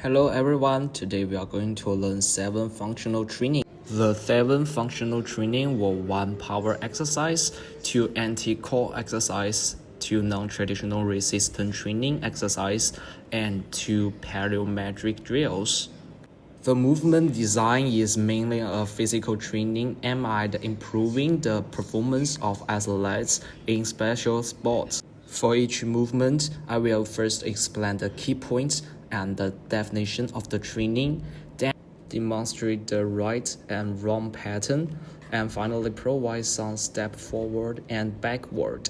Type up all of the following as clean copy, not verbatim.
Hello everyone, today we are going to learn 7 functional training. The 7 functional training were 1 power exercise, 2 anti-core exercise, 2 non-traditional resistance training exercise, and 2 plyometric drills. The movement design is mainly a physical training aimed at improving the performance of athletes in special sports. For each movement, I will first explain the key points and the definition of the training, then demonstrate the right and wrong pattern, and finally provide some step forward and backward.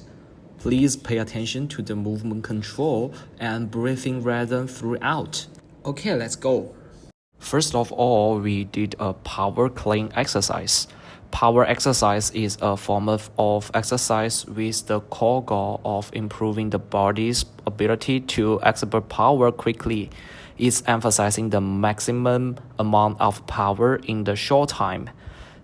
Please pay attention to the movement control and breathing rhythm throughout. Okay, let's go. First of all, we did a power clean exercise. Power exercise is a form of exercise with the core goal of improving the body's ability to exert power quickly. It's emphasizing the maximum amount of power in the short time.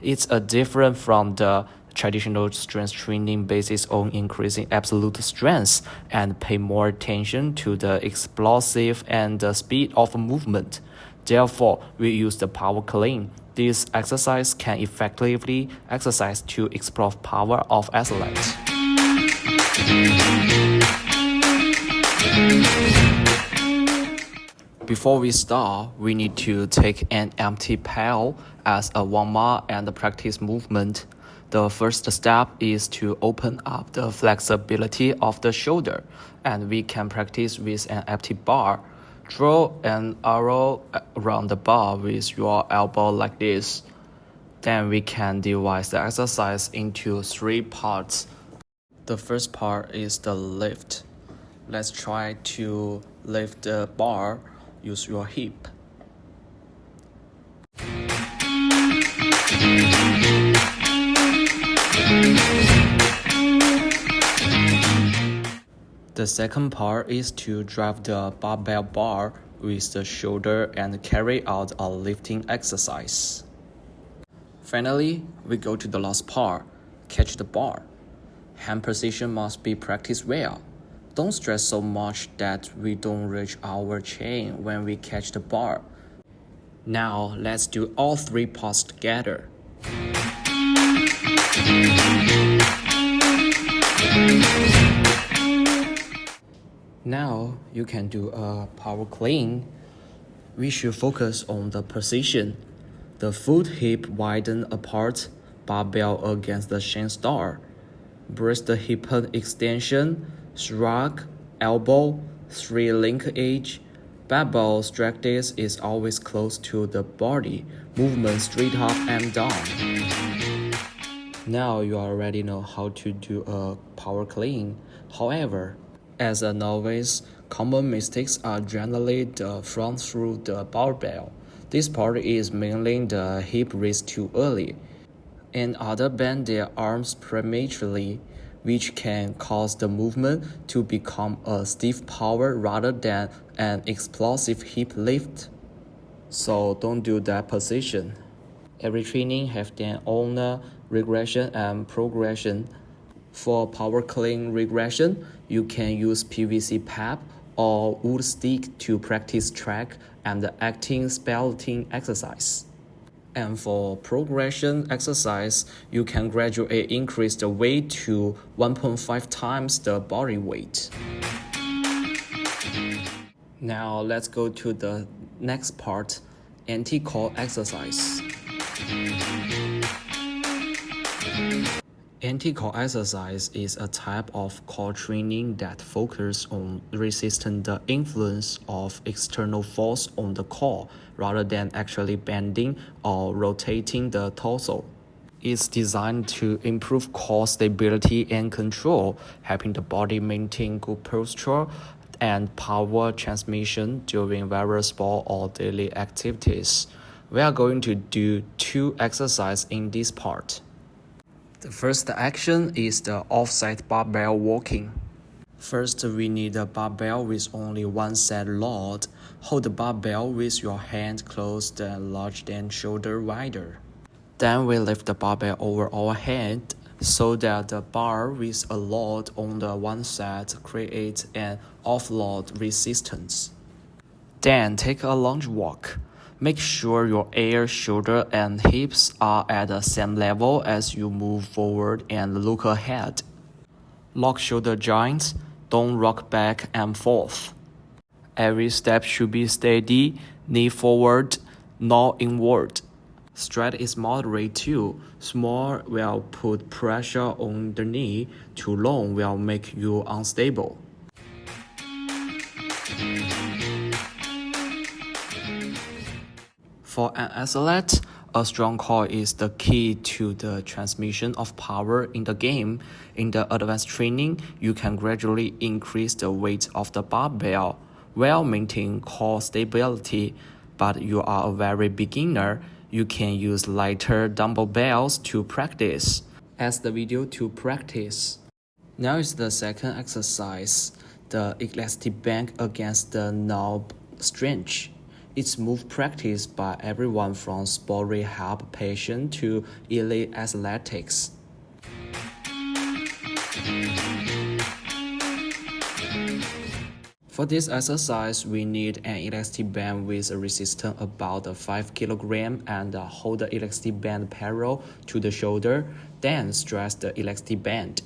It's different from the traditional strength training based on increasing absolute strength and pay more attention to the explosive and the speed of movement. Therefore, we use the power clean. This exercise can effectively exercise to explore power of athletes. Before we start, we need to take an empty pail as a warm-up and practice movement. The first step is to open up the flexibility of the shoulder, and we can practice with an empty bar. Draw an arrow around the bar with your elbow like this. Then we can divide the exercise into 3 parts. The first part is the lift. Let's try to lift the bar. Use your hip. The second part is to drive the barbell bar with the shoulder and carry out a lifting exercise. Finally, we go to the last part, catch the bar. Hand position must be practiced well. Don't stress so much that we don't reach our chin when we catch the bar. Now, let's do all 3 parts together. Now you can do a power clean. We should focus on the position. The foot hip widen apart, barbell against the shin star. Brace the hip extension, shrug, elbow, 3 linkage. Barbell strategy is always close to the body. Movement straight up and down. Now you already know how to do a power clean. However, as a novice, common mistakes are generally the front through the barbell. This part is mainly the hip raise too early, and others bend their arms prematurely, which can cause the movement to become a stiff power rather than an explosive hip lift. So don't do that position. Every training has their own regression and progression. For power clean regression, you can use PVC pipe or wood stick to practice track and acting spelling exercise. And for progression exercise, you can gradually increase the weight to 1.5 times the body weight. Now let's go to the next part, anti-core exercise. Anti-core exercise is a type of core training that focuses on resisting the influence of external force on the core rather than actually bending or rotating the torso. It's designed to improve core stability and control, helping the body maintain good posture and power transmission during various sport or daily activities. We are going to do 2 exercises in this part. The first action is the offset barbell walking. First, we need a barbell with only one side load. Hold the barbell with your hand closed and large than shoulder wider. Then we lift the barbell over our head so that the bar with a load on the one side creates an offload resistance. Then take a lunge walk. Make sure your ear, shoulder, and hips are at the same level as you move forward and look ahead. Lock shoulder joints, don't rock back and forth. Every step should be steady, knee forward, not inward. Stride is moderate too. Small will put pressure on the knee, too long will make you unstable. For an athlete, a strong core is the key to the transmission of power in the game. In the advanced training, you can gradually increase the weight of the barbell while maintaining core stability. But you are a very beginner, you can use lighter dumbbells to practice. As the video to practice. Now is the second exercise, the elastic band against the knob stretch. It's move practiced by everyone from sport rehab patient to elite athletics. For this exercise, we need an elastic band with a resistance about 5 kg and hold the elastic band parallel to the shoulder, then stretch the elastic band.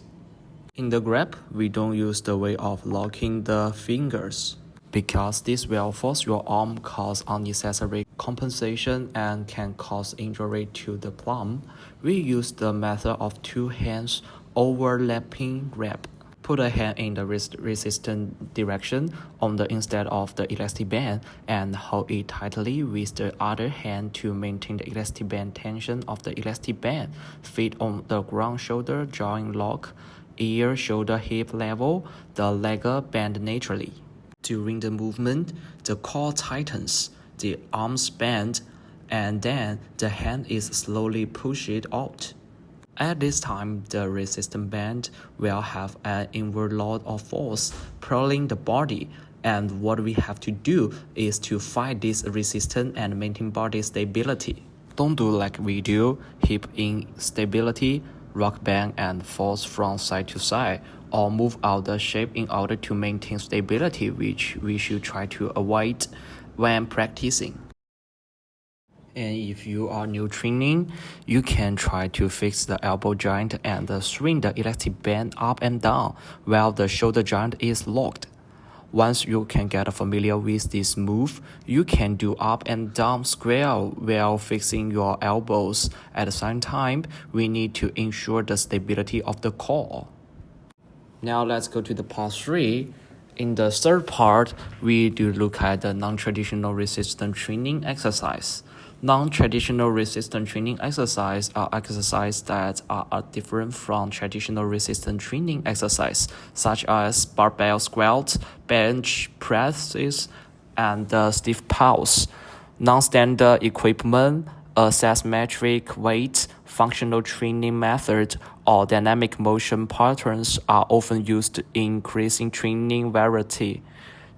In the grip, we don't use the way of locking the fingers, because this will force your arm, cause unnecessary compensation, and can cause injury to the palm. We use the method of two hands overlapping grip. Put a hand in the resistant direction on the instead of the elastic band and hold it tightly with the other hand to maintain the elastic band tension of the elastic band. Feet on the ground, shoulder joint lock, ear, shoulder, hip level, the leg bend naturally. During the movement, the core tightens, the arms bend, and then the hand is slowly pushed out. At this time, the resistance band will have an inward load of force pulling the body, and what we have to do is to fight this resistance and maintain body stability. Don't do like we do, hip instability, rock back and forth from side to side, or move out the shape in order to maintain stability, which we should try to avoid when practicing. And if you are new training, you can try to fix the elbow joint and swing the elastic band up and down while the shoulder joint is locked. Once you can get familiar with this move, you can do up and down square while fixing your elbows. At the same time, we need to ensure the stability of the core. Now let's go to the part 3. In the third part, we do look at the non-traditional resistance training exercise. Non-traditional resistance training exercises are exercises that are different from traditional resistance training exercises, such as barbell squats, bench presses, and stiff pulse. Non-standard equipment, asymmetric weight, functional training methods, or dynamic motion patterns are often used to increase training variety,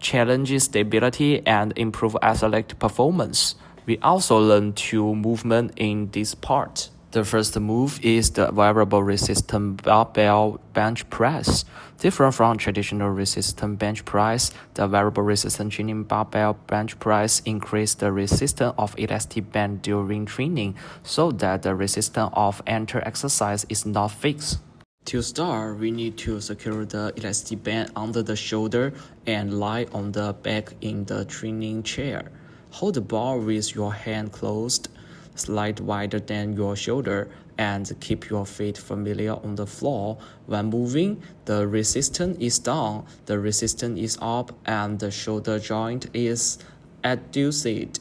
challenge stability, and improve athletic performance. We also learn two movements in this part. The first move is the variable resistance barbell bench press. Different from traditional resistance bench press, the variable resistance training barbell bench press increases the resistance of elastic band during training so that the resistance of entire exercise is not fixed. To start, we need to secure the elastic band under the shoulder and lie on the back in the training chair. Hold the bar with your hand closed, slide wider than your shoulder, and keep your feet familiar on the floor. When moving, the resistance is down, the resistance is up, and the shoulder joint is adduced.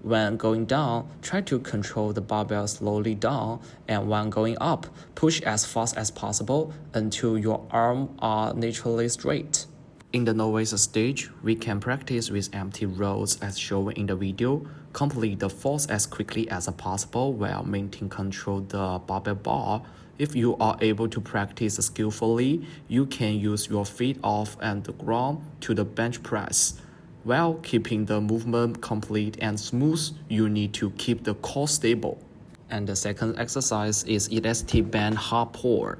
When going down, try to control the barbell slowly down, and when going up, push as fast as possible until your arms are naturally straight. In the novice stage, we can practice with empty rows as shown in the video. Complete the force as quickly as possible while maintaining control the barbell bar. If you are able to practice skillfully, you can use your feet off and the ground to the bench press. While keeping the movement complete and smooth, you need to keep the core stable. And the second exercise is elastic band hard pull.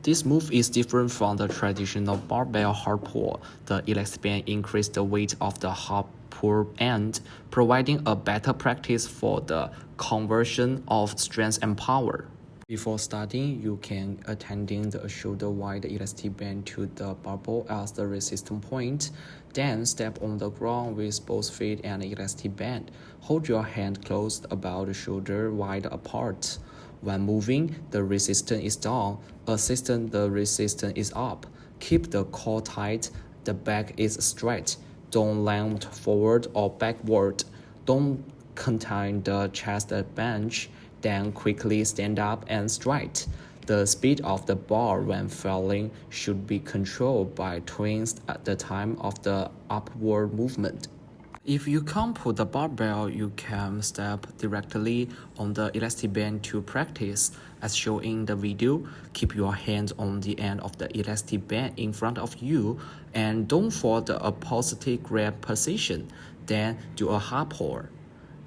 This move is different from the traditional barbell hard pull. The elastic band increases the weight of the hard pull end, providing a better practice for the conversion of strength and power. Before starting, you can attending the shoulder-wide elastic band to the barbell as the resistance point. Then step on the ground with both feet and elastic band. Hold your hand closed about the shoulder wide apart. When moving, the resistance is down. Assistant, the resistance is up. Keep the core tight. The back is straight. Don't lean forward or backward. Don't contain the chest bench. Then quickly stand up and straight. The speed of the bar when falling should be controlled by twins at the time of the upward movement. If you can't put the barbell, you can step directly on the elastic band to practice. As shown in the video, keep your hands on the end of the elastic band in front of you and don't fall the opposite grab position. Then do a hard pull.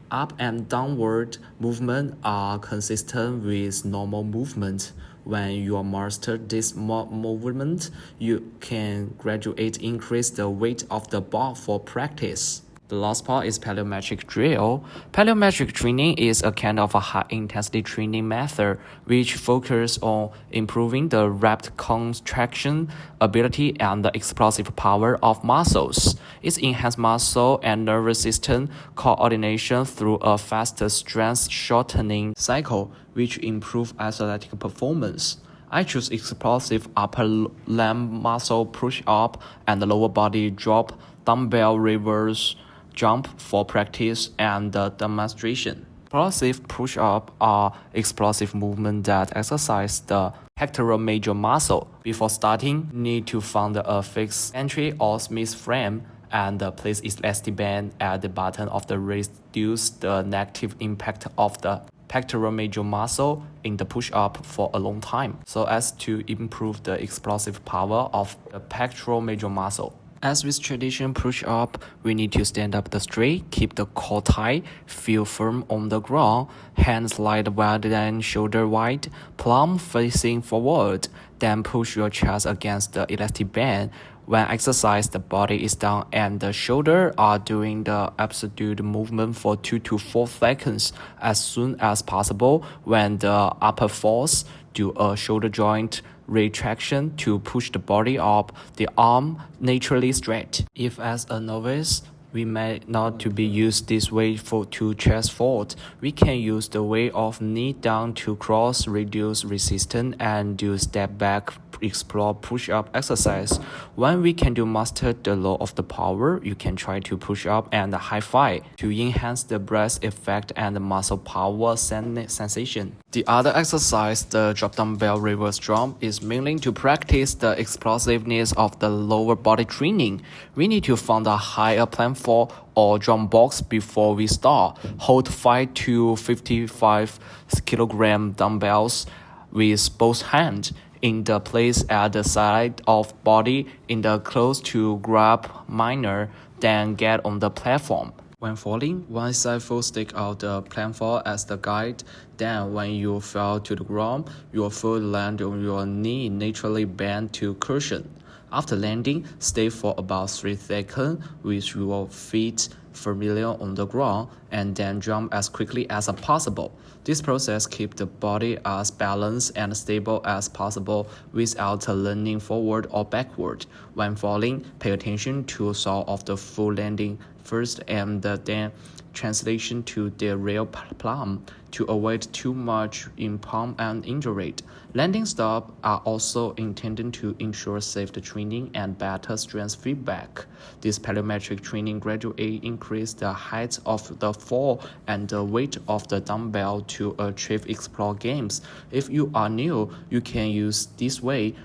Up and downward movement are consistent with normal movement. When you master this movement, you can gradually increase the weight of the bar for practice. The last part is plyometric drill. Plyometric training is a kind of a high-intensity training method which focuses on improving the rapid contraction ability and the explosive power of muscles. It enhances muscle and nervous system coordination through a faster strength shortening cycle, which improves athletic performance. I choose explosive upper limb muscle push-up and lower body drop dumbbell reverse jump for practice and demonstration. Explosive push-ups are explosive movements that exercise the pectoral major muscle. Before starting, need to find a fixed entry or Smith frame and place elastic band at the bottom of the reduce the negative impact of the pectoral major muscle in the push-up for a long time, so as to improve the explosive power of the pectoral major muscle. As with traditional push-up, we need to stand up straight, keep the core tight, feel firm on the ground, hands slide wider than shoulder wide, palm facing forward, then push your chest against the elastic band. When exercise, the body is down and the shoulders are doing the absolute movement for 2 to 4 seconds. As soon as possible, when the upper falls, do a shoulder joint retraction to push the body up, the arm naturally straight. If as a novice, we may not to be used this way to chest fold. We can use the way of knee down to cross, reduce resistance, and do step back, explore push-up exercise. When we can do master the law of the power, you can try to push up and high five to enhance the breath effect and the muscle power sensation. The other exercise, the drop dumbbell reverse jump, is mainly to practice the explosiveness of the lower body training. We need to find a higher platform or jump box before we start. Hold 5 to 55 kilogram dumbbells with both hands in the place at the side of body in the close to grab minor, then get on the platform. When falling, one side foot stick out the platform as the guide. Then when you fall to the ground, your foot land on your knee, naturally bend to cushion. After landing, stay for about 3 seconds with your feet firmly on the ground and then jump as quickly as possible. This process keeps the body as balanced and stable as possible without leaning forward or backward. When falling, pay attention to sort of the full landing first and then translation to the real palm to avoid too much in palm and injury. Landing stops are also intended to ensure safe training and better strength feedback. This plyometric training gradually increases the height of the fall and the weight of the dumbbell to achieve explore gains. If you are new, you can use this way,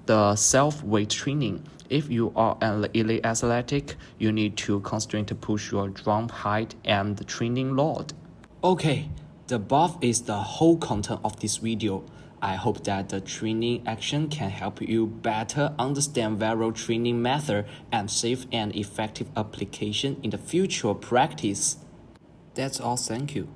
the self-weight training. If you are an elite athletic, you need to constantly push your jump height and the training load. Okay, the above is the whole content of this video. I hope that the training action can help you better understand various training method and safe and effective application in the future practice. That's all, thank you.